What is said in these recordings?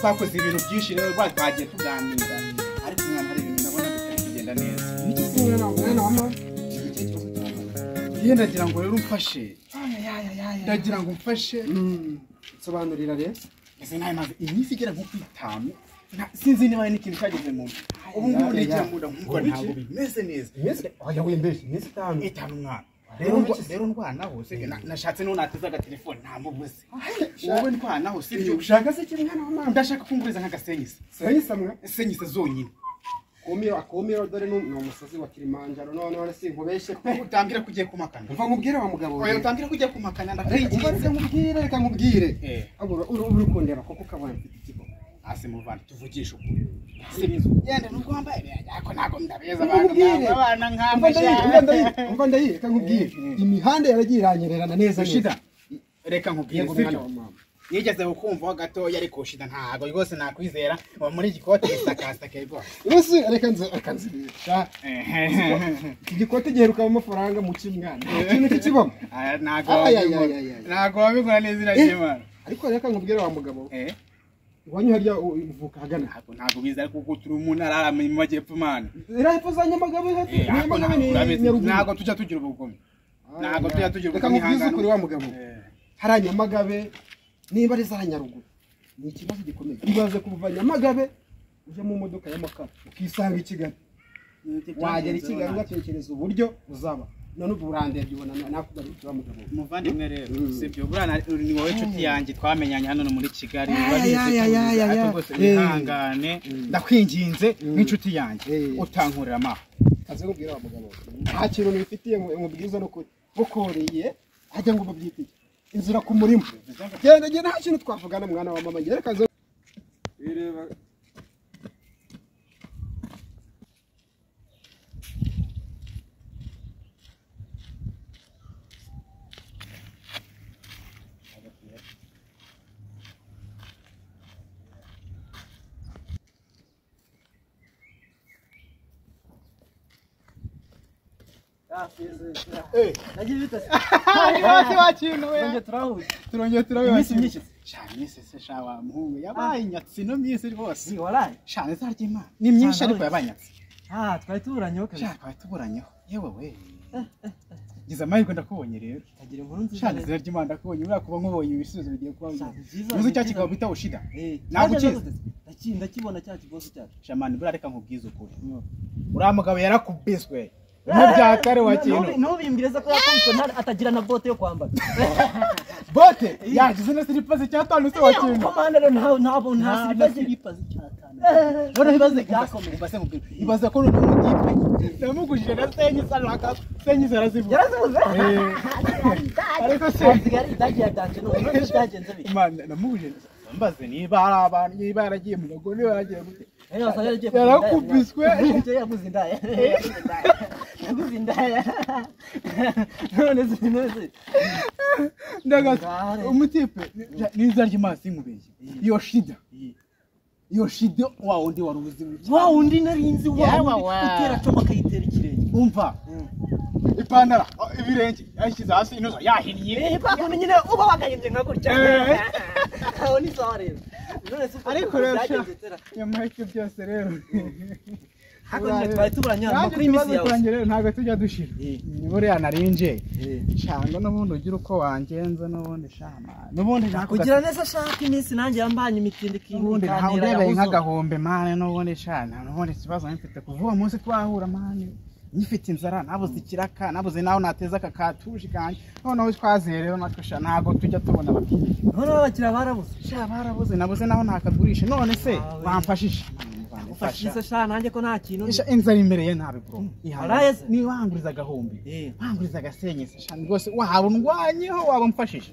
twakoze ibintu byinshi rero twagiye tuganira ariko umwana hari ibintu ndabona bitari kugenda neza mwana wa mama ndagira ngo rero umfashe ndagira ngo umfashe sobanurira rero ese nayo maze iminsi igera nko ku 5 sinzi niba n'ikintu cyageze mu ubu ngubu ndagira ngo nkumva ntabwo bimeze neza oya wembeshe iminsi 5 mwana rero ndwanaho se nashatse no nateza agatelefone nta mubuze wowe ndwanaho sibyo ushaka se kimwe mwana wa mama ndashaka kunguriza nk'agasenyisa senyisa zonyine akomero dore no umusozi wa Kilimanjaro none si nkubeshe utambira kugiye kumakana umva nkubwire wa mugabo oya utambira kugiye kumakana ndakwinginze nkubwire reka nkubwire uri kundeba koko ukabona mfite ikigo hasi muvana tuvugisha ukuri sibizo yende nuko wambaye yako nako ndabeza abana umva ndayi reka nkubwire imihanda yaragiye iranyererana neza shida reka nkubwire sibyo yigeze ukumva gatoya ariko shida ntago rwose nakwizera muri gikote gisakasta kebo rwose reka nzi igikote giheruka amafaranga mu kimwana ikintu kikibamo nago wabigura neza iragimana ariko reka nkubwire wa mugabo wanyu harya uvuka hagana ntago biza ariko turi umuntu arara mu majyepfo mana irahepfo za Nyamagabe ntago tujya tugira ubugome ntago tujya tugira ubugome hangana kuri wa mugabo hari Nyamagabe niba ari za Nyaruguru ni ikibazo gikomeye ibaze kuva Nyamagabe uje mu modoka y'amakara ukisanga i Kigali wagera i Kigali ugatekereza uburyo uzaba none ubu urandebye ubona nakugara wa mugabo umuvandimwe rero sibyo burana ni wowe nshuti yanjye twamenyanye hano muri Kigali ihangane ndakwinginze nk'inshuti yanjye utankurira amaho kaze kubwira wa mugabo nta kintu nifitiye nkubwiza no gukoreye ajya ngo babyitike inzira ku murimo genda nta kintu twavugana mwana wa mama ngere kaze bireba turongeye turabibashye cyane se shawa muhungu yabaye nyatsi no myisi rwose ni waraye cyane zarye ni myinshi ariko yabanyatsi twari tuburanyeho kabisa twari tuburanyeho yewe we gize amahirwe ndakubonye rero tagira inkuru nziza cyane zarye imana ndakubonye uriya kuba nkubonye ibisubizo bigiye kuba uzi cya kigabo bita ushida ntabwo ndakibona cya kibosi cyacu shamani bura reka nkubwize ukuri uriya mugabo yarakubiswe Mubyakare wa kintu ntubimbireze ko yakubiswe atagira na bote yo kwambara bote yagize na slippers cyatanu se wa kintu komandero nta slippers cyatanu none bibaze byakomeye base mubwira ibaze ko n'umuntu mugipe namugujije na senyisa raka senyisa razivuga ariko se zigari dagiye danje no byagenze bike imana namugujije mbaze niba ari abantu niba yaragiye mu bagore yaragiye gute yarakubiswe yabuze indaya yabuze indaya none zinoze ndagaza umutipe niza ry'imasi nkubeye iyo shida wa undi waruzi wa undi narinzi wa utera coma kayitera ikirenge umva ipantara ibirenge yashyize hasi inoza yahinnye kwa nyine uba wagayimye nka gutya aho ni sawa rero ariko rero yamahike byose rero hakonye twari tuburanya amakuru y'imisi yawe rero ntago tujya dushira ni buriya narinje cyangwa n'ubundi ugira uko wangenza n'ubundi shama n'ubundi kugira neza shaka iminsi nanjye yambanye imitindi n'ubundi ntawe nk'agahombe mane n'ubundi shana n'ubundi kibazo mfite kuva uwo munsi twahura mane nyifite inzara nabuze ikiraka nabuze naho nateza kakatushi kanje noneho twazeye rero natwe sha ntago tujya tubona abakiriya none abakiriya barabuze sha barabuze nabuze naho nakagurisha none se bamfashisha ufashisha sha nanjye ko nta kintu inzara imbere ye ntabe bro ni wanguriza gahombe wanguriza gasenyese sha rwose waba ndwanyeho waba mfashisha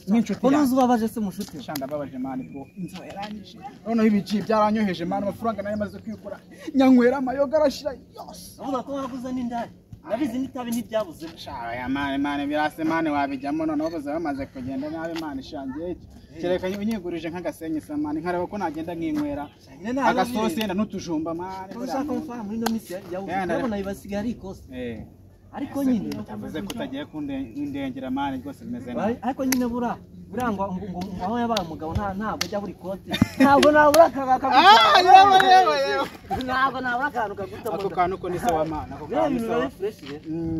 n'inshuti yawe uzubabaje se mushuti sha ndababaje mane bro inzara yaranyishe noneho ibici byaranyoheje mane amafaranga nayo maze kwikora nyanywera amayoga arashira yose avuga ko waraguze n'indaya nabizi n'itabi ntibyabuze shaya mane birase mane wabijyamo none babuze bamaze kugenda nabi mane shangiye kereka unyigurije nk'agasenyi samani nkareba ko nagenda nkinywera agasosi yenda n'utujumba mane ushaka amafaranga muri no misi yabona ibasigaye ari ikosa ariko nyine yavuze ko utagiye kundengera mane rwose bimeze nabi ariko nyine burangwa ngo aho yabaye umugabo ntabwo ajya buri kote ntabwo nabura akantu kaguta ako kantu ko ni sawa mana ako kantu ni sawa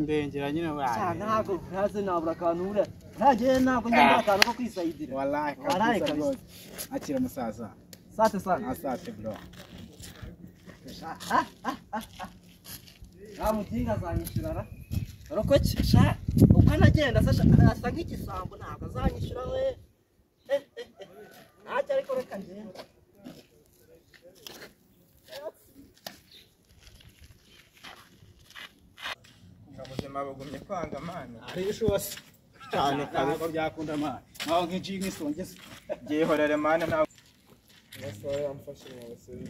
ndengera nyine buriya ntabwo ntaze nabura akantu buriya ntagiye ntabwo njya akantu ko kwisayidira wallahi kabisa akira musaza sate sana asate bro mutinga azanyishurara rokoki sha uko anagenda asa nk'igisambo ntabwo azanyishura we ntacyo ariko reka ngende ubuzima bugumye kwanga mana ari ishose cyane kabiko byakunda mana naho nk'iji nk'isongeze byihorere mana nawe basore amfashe mu basore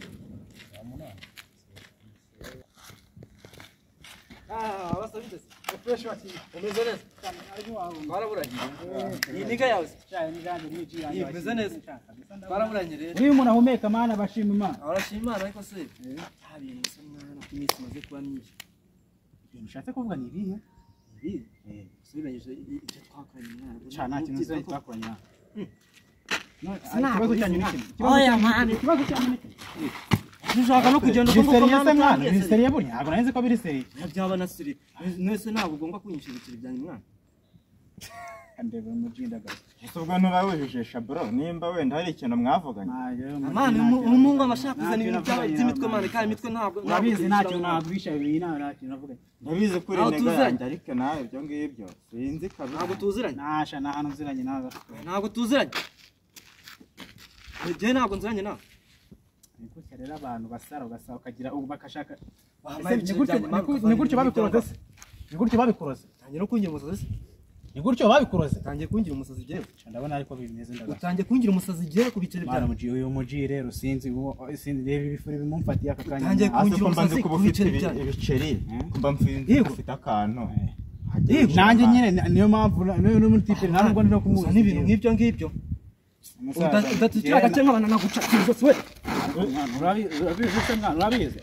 abasabitse fresh wati umeze neza baraburanye iyi niga yawe cyane niganje n'iji yanjye umeze neza baraburanye rero uyu umuntu ahumeka mana bashima imana arashima imana ariko se habintu se mwana ko iminsi maze kuba myinshi ibintu ushatse kuvuga ni ibihe subiranyije ibyo twakoranye mwana cyane nta kintu uzi twakoranye ikibazo cyanyu ni ikibazo cyanyu ni Nishaka no kugenda uko mwana ni seriye buri ntabwo narinzi ko biri seriye byaba na seriye mwese ntabwo ugomba kunyishirikira ibyanyu mwana ndebe mujindaga ubwo ntubawejeje bro nimba wenda hari ikintu mwavuganye mwana umungu amashaka kuzana ibintu by'imitwe mwana kandi imitwe ntabwo nabizi ntacyo nagwisha ibintu ntacyo navuga ndabizi kuri nega yanjye ariko nawe ibyo ngibyo sinzi kabisa ntabwo tuziranye nasha nta hantu uziranye nawe ntabwo tuziranye je ntabwo nziranye nawe nikuke rero abantu basara ugasaba ukagira ubu bakashaka ni gutyo babikuroze se ni gutyo babikuroze tangiye no kungira umusazi ni gutyo babikuroze tangiye kungira umusazi jewe ndabona ariko bimeze ndaga tangiye kungira umusazi jewe kubicere bya muji uyu muji rero sinzi reba ibifuri bimumfatiye aka kanya tangiye kungira umusazi kubicere ibiceri kumba mfinzi ufite akantu nanjye nyine niyo mpamvu no muri tipe nta nubwo ndino kumuza n'ibintu nk'ibyo ngibyo udatitira agace nk'abana naguca cyose we urabizi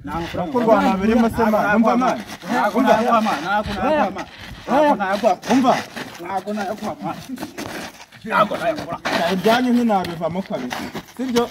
ntabwo rwana birimo se mana umva mana ntabwo nayakora ibyanyu ntinabivamo kabisa sibyo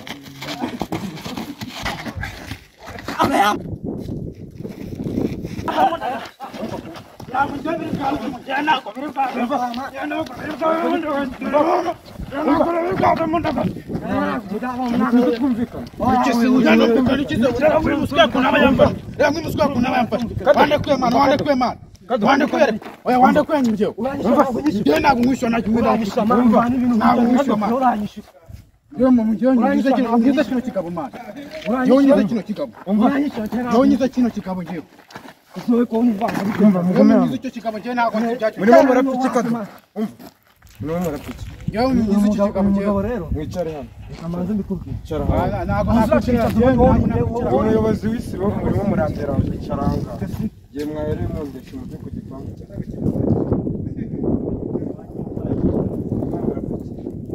murimo murapfukika murimo murapfukika Yo mwize iki kigabo rero mwicare hano amanze mbikubwira icara hano ntabwo nakwicara umuyobozi w'isibo murimo murambera icaranga giye mwahereye mundesha umutwe ku gipangu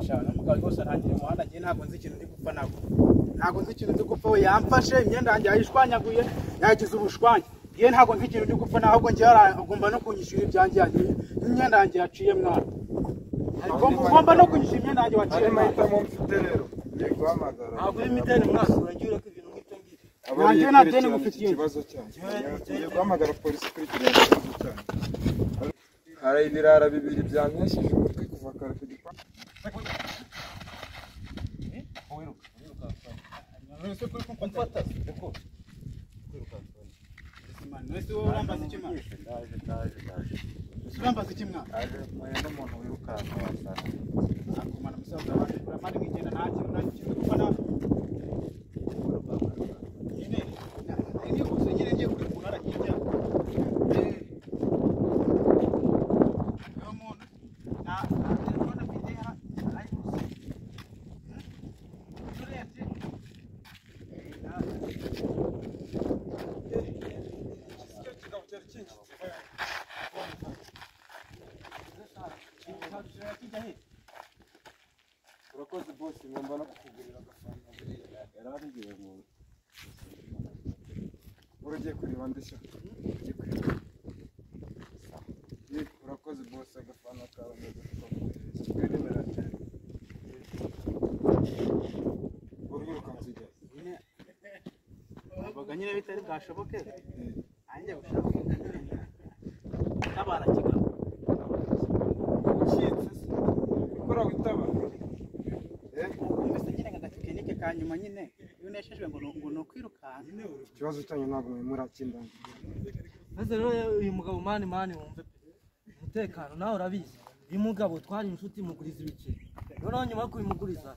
shana mugabo rwose ntangiye umuhanda ngiye ntabwo nzi ikintu ndi gupfa nako ntabwo nzi ikintu ndi gupfa we yamfashe imyenda yanjye yayishwanyaguye yagize ubushwanya ngiye ntabwo nzi ikintu ndi gupfa ahubwo ngiye agomba no kunyishyura ibyanjye imyenda yanjye yaciye mwana ugomba no kunyishyura imyenda yanjye waciye mahitamo mfite rero ngiye guhamagara ntabwo uri miteni mwaka uragira ko ibintu nk'ibyo ngibyo nanjye nta deni ngufitiye ikibazo cyanjye ngiye guhamagara polisi kuri kiriya kibazo cyanjye hari ibirara bibiri byantesheje umutwe kuva kare ku gipangu urambaza iki mwana n'umuntu wirukanka wasana akumana musaza wawe uramani mwigenda nta kintu na kimwe kuko na nyine gusa nyine ngiye kuri kunara kijya umuntu na telefone afite ariko urebye urakoze boss ngomba no kukugurira agafanta yarambwiye ngo ugiye kureba ndashya ugiye kureba urakoze boss agafanta kawe neza twemera cyane uruhuka nzige baga nyine bitari bwashoboke anjye gushaka tabara kigabo ukora witaba mbese nyine ngagatekinike kanyuma nyine iyo neshejwe ngo no kwirukanka ikibazo cyanyu ntabwo murakindana maze rero uyu mugabo mani wumve umutekano nawe urabizi uyu mugabo twari inshuti muguriza ibiceri noneho nyuma yo kubimuguriza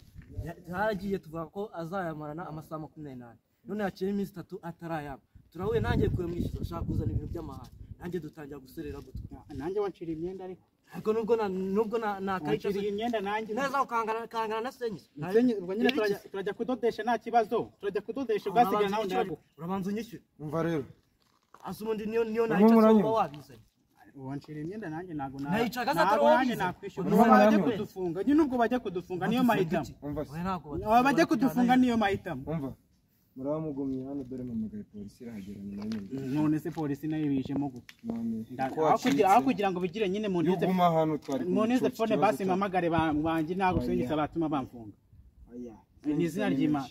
yaragiye tuvuga ko azayamarana amasaha 28 none yaciye iminsi 3 atarayaba turahuye nanjye kuye mwishyuza ashaka kuzana ibintu by'amahanga nanjye dutangira guserera gutwa nanjye wancira imyenda ariko nubwo nakayicira imyenda nanjye neza ukangana na senyi ubwo nyine turajya kudodesha nta kibazo turajya kudodesha bwasigaye nawe ndago urabanza unyishyure umva rero asubundi niyo nayica so wabizanye wancira imyenda nanjye nago nayicaga nanjye nakwishyura bajye kudufunga nyine ubwo bajye kudufunga niyo mahitamo bajye kudufunga niyo mahitamo umva muramugumye hano dore mpamagaye polisi irahagerana na nyine none se polisi nayo bijemo gute none aho kugira ngo bigire nyine mu ntize yuguma hano twari mu ntize phone basi mpamagare banjye ntago senyisa batuma bamfunga aya ni izina ry'Imana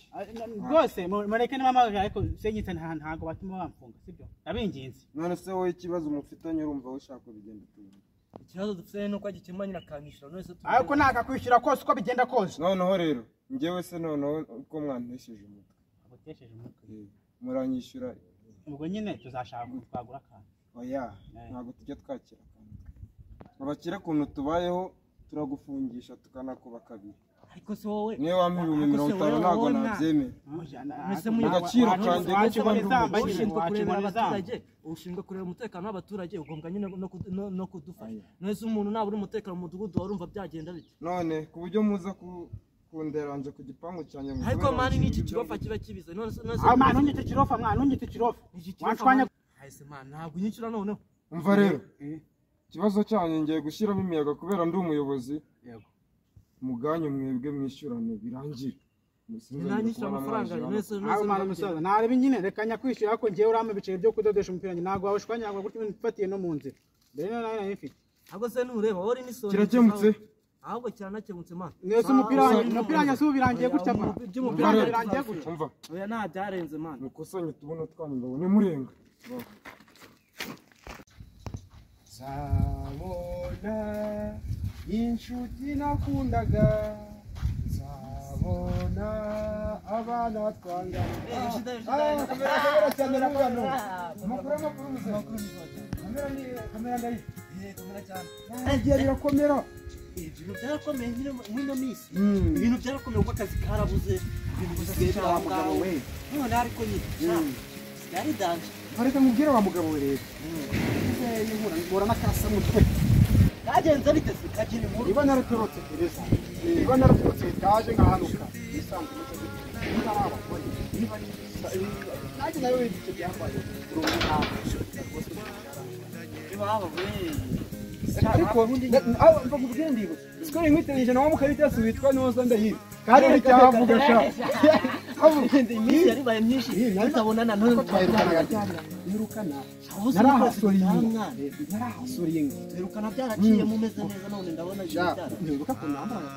rwose mureke n'amamagare ariko senyisa ntago batuma bamfunga sibyo abinginzi none se wowe ikibazo mufitanye urumva ushaka bigenda tuba ikibazo dufite nuko agikemura nyina kanisha none se ariko nakakwishyura kose uko bigenda kose noneho rero njyewe se noneho uko mwantesheje umutwe muranyishyura ubwo nyine tuzashaka twagura akantu oya ntabwo tujya twakira akantu abakira kuntu tubayeho turagufungisha tukanakuba kabiri ariko se wowe niyo wampa 50 ntabwo nabyemera agaciro kanjye ushinzwe kureba umutekano w'abaturage ugombwa nyine no kudufasha none se umuntu nabura umutekano mu mudugudu warumva byagenda bite none ku buryo muza kunderanje ku gipangu cyanye ariko mani n'iki kirofa kiba kibize none mwana unyite kirofa mwana unyite kirofa wanshwanya hahise mwana ntabwo unyicira noneho umva rero ikibazo cyanyu ngiye gushyiramo imiyaga kubera ndi umuyobozi yego muganyo mwebwe mwishyurane birangire sinanyishyura amafaranga nese aho mwana musaza narebe nyine reka nyakwishyura ariko ngiye urama ibiceri byo kudodesha umupira ntago washwanya ngo gutyo mfatiye no mu nzira rero nayo nifite ahubwo se nureba wori n'isoni kirakemutse ahubwo cyanakemutse mwana mwese umupira nyasubu birangiye gutya mwana by'umupira birangiye gutya umva oya nta byarenze mwana mukusanye tubona twanyu ngabone murenga zabona inshuti nakundaga zabona abana twangana kamera cyane n'abana amakuru kamera ndayi kamera cyane agiye birakomera ibintu byarakomeye muri minsi ibintu byarakomeye kuko akazi karabuze ibintu bisigaye wa mugabo we none ariko nyine yari danje ariko nkubwire wa mugabo we rero ngora nakasa mutwe kagenze bitese kagire mu niba naratorotse Teresa niba naratorotse taje ngahanuka isanzwe mutwe niba abakora niba naje nayo ibyo byambaye urumva niba aba we ariko aho mvugire ndibo sikore nkwitanije nawo mukaritasi witwa noza ndahira kandi cyavuga sha abugende iminsi yari baye myinshi bitabonana none twayirukana yirukana narahasuriye twirukana byaraciye mumeze neza none ndabona byara ndibuka ko nambara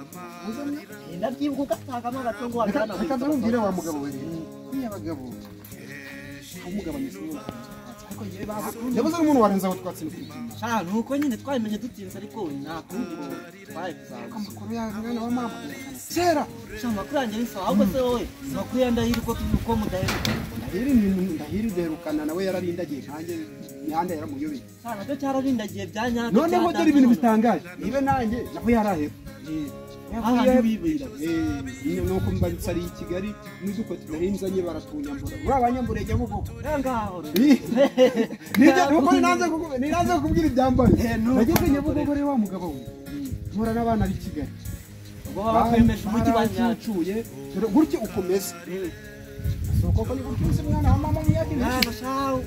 uzamye ndabyibuka ugatangamo agatongo wabana akazarubwire wa mugabo we niya bagabo umugabo nisubira yabuze umuntu warenza aho twatsindiye sha nuko nyine twabimenye dutinze ariko nta kundi twabizanga amakuru ya mwana wa mama kera sha makuru yanjye ni sawa ahubwo se wowe makuru yandahira uko mudaheruka ndahiri derukana nawe yararindagiye kandi nyanda yaramuyobeye sha nacyo cyararindagiye byanyaka noneho dore ibintu bitangaje nibe nanjye naho yarahera nuko mbansari i Kigali n'iduko tunahinzanye baratunyambura uri abanyambure Nyabugogo ngaho ninaze kukubwira ibyambaye nageze Nyabugogo rero wa mugabo we mpora n'abana b'i Kigali bakwemeje umujyi banyacuye gutyo ukomeze soko ko ni gutyo mwana wa mama mwiyaki nana shawo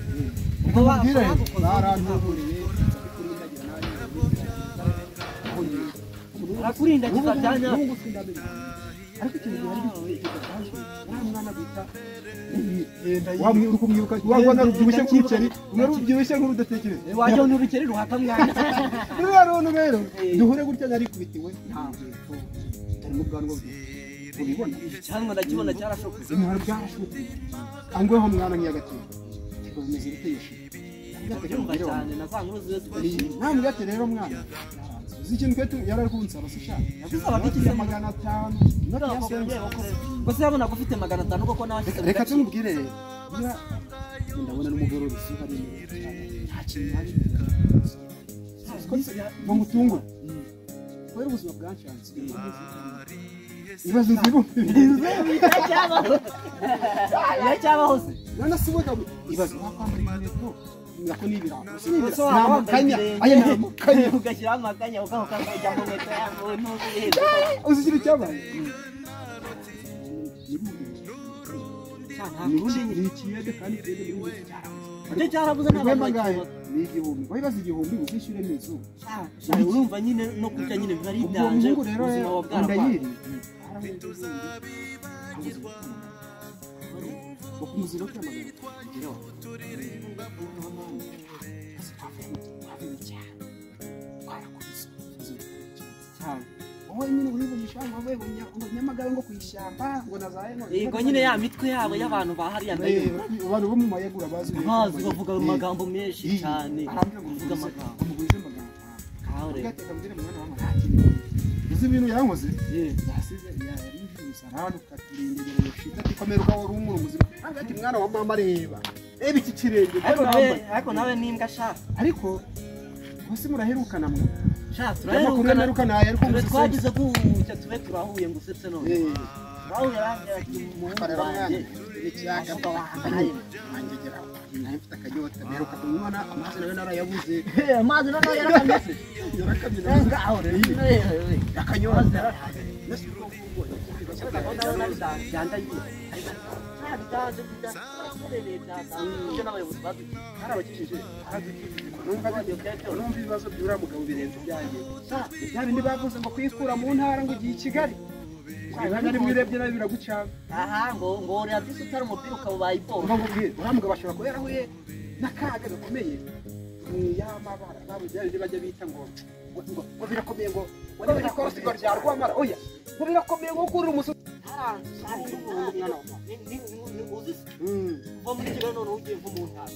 ubwo barantuburiye arakurinda kizabyanya ariko ikintu gihari gitanzwe nta mwana bita wamwiruka kumwiruka wabona rubyibushye nk'urukeri rubyibushye nk'urudatekereza wajya n'urukeri ruhata mwana rero duhure gutya nari kubitiwe nta nkweto harimo ubwanwa bwe ubibona cyangwa ndakibona cyarashokwe intwaro byarashokwe angweho mwana nk'iy'agaciro kiko bimeze biteyeshe ndumva cyane na za nkuru ziwe zidashira ntabwo ati rero mwana uzi ikintu kwetu yari ari kunsaba se shaka yagusaba k'ikize 500 gusa yabona ko ufite 500 koko nawe reka tumubwire ngira ndabona n'umugore uri hari nta kintu hari ngo mutungure kwera ubuzima bwanshanze ibibazo nzibo cyabaho se none siboka ibibazo bakwambara inkweto nako nibira namakanya aya namakanya ugashyira amakanya ukahoka kujya mu nkweto yawe ntuziheze uzi ikintu cyabaye ni ikiyede kandi ikiyede muri iki icyo cyarabuze n'abantu ni igihumbi wabibaza igihumbi uzishyure n'inzu urumva nyine no kurya nyine biba ari ibyanje ubuzima wa bwarapfa bakumuzira ko amagana kugira wowe nyine uribonyesha wowe nyamagabe ngo kwishyamba ngo nazaye ngo yego nyine ya mitwe yabo y'abantu bahariya ndayo abantu bo mu mayegura bazi bavuga amagambo menshi cyane bavuga amagambo umuguze amagambo kaho rero gateka mbere mwana w'amahati uzi ibintu yankoze yasize yari umusarani ukaturindira yoshita tikomeruka wari umurumuzi hagati mwana wa mama reba iki kirenge ariko nawe nimbwa shaka ariko bose muraherukana mwe turaherukana ariko twagize kucya tube turahuye ngo usetse none turahuye rangira ati umuhungu wanjye icyaka bahangaye angegera nafite akanyota meruka kumwana amazi nawe narayabuze amazi nawe yarakameze ngaho rero akanyota numva ibibazo by'uriya mugabo birenze ibyanjye bya bindi bavuze ngo kwikura mu ntara ngo ugiye i Kigali ari mwirebye nawe biragucanga aha ngo uri atise utari umupira ukaba ubaye iporo uriya mugabo ashobora kuba yarahuye n'akaga gakomeye y'amabara babuze bajya bita ngo birakomeye ngo birakora sigo rya rwamara oya ngo birakomeye ngo kurira umusozi kuva muri Kigali none ugiye nko mu ntara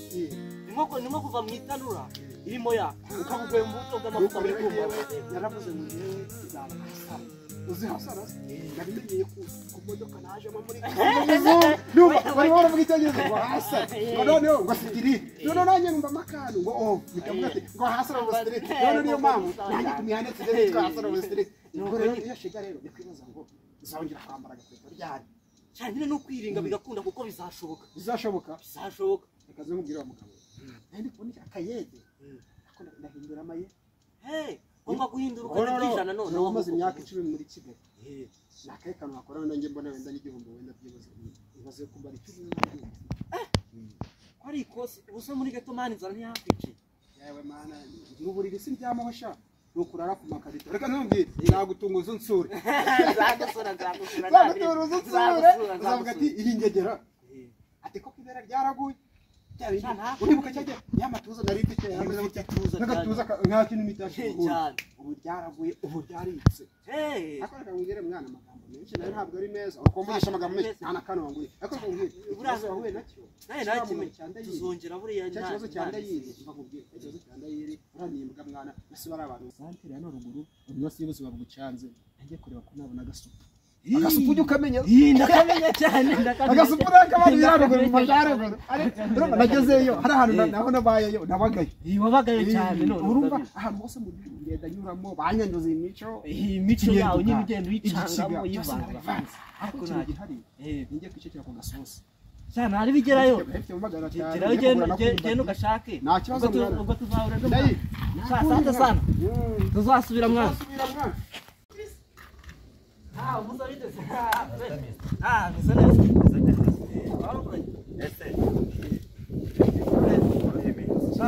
ni nko kuva mu itanura irimo ya ukaguguye mu buto bw'amavuta muri kumva yaravuze ngo yewe izaba hasara uzi hasara nabimenyeye ku modoka najemo muri bari baravuga icyongereza ngo hasara noneho ngo sigiri none nanjye numva amakanu ngo bikavuga ati ngo hasara mu street none niyo mpamvu nanjye ku mihanda tugeze twa hasara mu street ngo rero iyo shiga rero yakwibaza ngo uzongera kwambara agakweto ryari cyane no kwiringa bigakunda kuko bizashoboka reka zo mubwira wa mugabo ndi kubona akayede akunda ndahindura amaye ngomba guhindura ukajana none wamaze imyaka 10 muri Kigali nakaye kantu akora nanjye mbona wenda n'igihumbi wenda byibuze ibaze kumbara 10 kwari ikosi ubusa muri gato mani nzara ntiyakwice yewe mana n'uburiri si byamahosha nukurara ku makarito reka ntumbwire nagutunguza unsure uzavuga ati iringegera ati ko kibera ryaraguye uribuka cyajya yamatuza nari mfite yamaze gutatuza n'agatuza nka kintu mitashe ubu ryaraguye ubu ryaritse akora kangire mwana amagambo menshi nayo ntabwo ari meza ukombonesha amagambo menshi nta nakano wanguye akora kangire uraza wahuye nacyo naye tuzongera buriya cyakibazo cyanda yiri bakubwiye cyakibazo cyanda yiri uranimbwa mwana basi bari abantu santere ya ruguru umunsi y'ubuzima babugucanze ngiye kureba ko nabona agasupu agasupu ujye ukamenya ndakamenya cyane agasupu n'akabari yaruguru mu majyaruguru nagezeyo hari ahantu naho nabayeyo nabagayo wabagayo cyane none urumva ahantu hose mu ngenda nyuramo banyanduza imico yawe nyine ugenda uyicangamo yivanga ariko nta gihari ngiye kwicekera ku gasosi cyane hari bigerayo gerayo ugashake nta kibazo ubwo tuzahura asante sana tuzasubira mwana musa biteze misa neza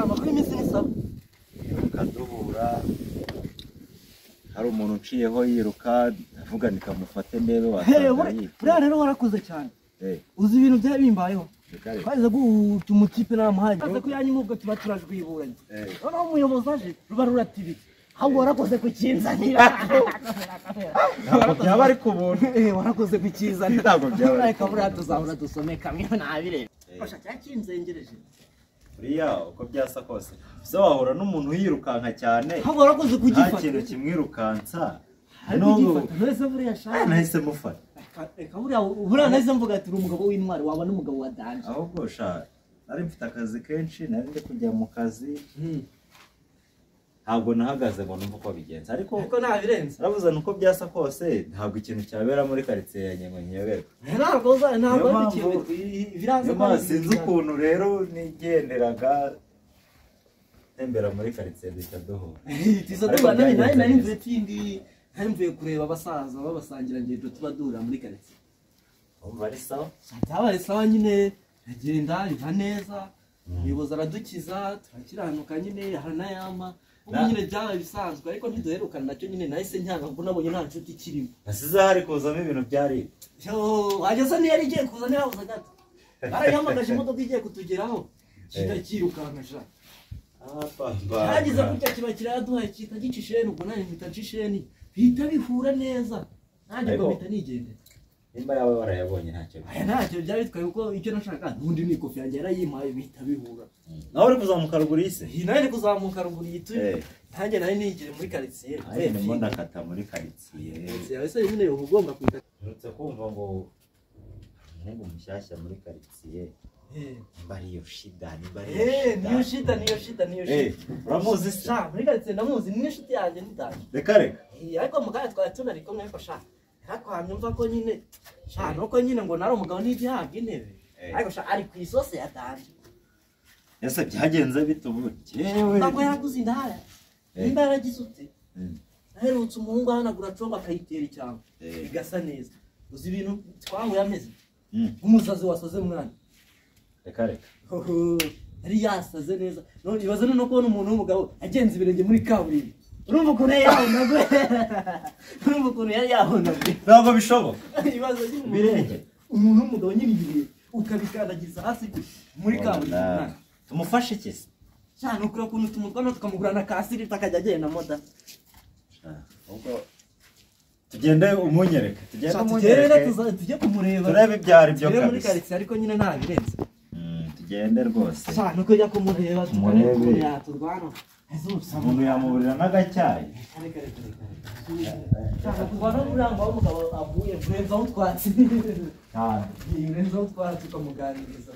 amakuru y'iminsi ni sawa ukaduhura hari umuntu uciyeho yiruka avuga nikamufate ndebe wasanga buriya rero warakoze cyane uzi ibintu byari bimbayeho twaje guta umutipe n'amahaje aze ko yanyu nubwo tuba turajwiburanye noneho umuyobozi aje ruba ruratibitse ahubwo warakoze kukinzanira ntabwo byaba ari ku buntu warakoze kukinzanira ntabwo byaba ariko buriya tuzahora dusome kamwe nabirebe fasha cyakinzengereje buriya uko byasa kose se wahura n'umuntu yirukanka cyane ahubwo warakoze kugifata nta kintu kimwirukansa nahise buriya shaka nahise mufata reka buriya nahise mvuga ati uri umugabo w'intwari waba n'umugabo wa danje ahubwo sha nari mfite akazi kenshi nari ndi kujya mu kazi ntabwo nahagaze ngo numve uko bigenza ariko ntabirenze urabuze nuko byasa kose ntabwo ikintu cyabera muri karitsiye ya Nyengo nkiyoberwa ntabwo bikiyoberwa sinzi ukuntu rero nigenderaga tembera muri karitsiye duhita duhura nari mvuye tindi nari mvuye kureba abasaza b'abasangirangendo tuba duhura muri karitsiye umva ari sawa byabaye sawa nyine agenda biva neza umuyobozi aradukiza turakiranuka nyine haranayama ubu nyine byabaye bisanzwe ariko ntiduherukana nacyo nyine nahise ntyanga kuko nabonye nta nshuti ikirimo nasize hari kuzamo ibintu byari wageze ntiyari igiye kuza ntihabuze gato barayihamagaje imodoka igiye kutugeraho kita kirukanka sha yagize gutya kiba kiraduhaye kita gica isheni ubwo nanjye mpita nca isheni bihita bihura neza nanjye ubwo mpita nigendera nimba yawe warayabonye ntacyo ntacyo byari bitwaye kuko icyo nashaka n'undi ni ikofi yanjye yarayimpaye bihita bihura nawe uri kuzamuka ruguru y'ise nawe uri kuzamuka ruguru y'ituri nanjye nari nigire muri karitsiye ndimo ndakata muri karitsiye yawe se nyine uba ugomba kwita uretse kumva ngo umuhungu mushyashya muri karitsiye nimba ari iyo shida niyo shida uramuzi se muri karitsiye ndamuzi ni n'inshuti yanjye ntitange reka ariko mu kanya twari tunari kumwe ariko sha ariko hamyumva ko nyine nuko nyine ngo nari umugabo n'igihabwa intebe ariko ari ku isosi yatanje ese byagenze bite ubu jewe ntabwo yaraguze indaya nimba yaragize ute aherutse umuhungu ahanagura comba akayitera icyangwa igasa neza uzi ibintu twahuye ameze nk'umusazi wasaze mwana reka yari yasaze neza none ibaze no kubona umuntu w'umugabo agenza ibirenge muri kaburimbo urumva ukuntu yari yahonaguye ntabwo bishoboka ibibazo by'ibirenge umuntu w'umugabo nyine ibihe ukabikandagiza hasi muri kaburimbo tumufashe iki se cyane ukura ukuntu tumutwana tukamugurana kasiri takajya agenda moda ubwo tugende umunyereke tujye kumureba turebe ibyari byo kabisa muri karitsiye ariko nyine nta birenze tugende rwose cyane uko ujya kumureba tukareba ukuntu yaturwana umuntu yamuburira n'agacyayi kuvana n'urangwa w'umugabo avuye urenzaho utwatsi urenzaho utwatsi ukamuganiriza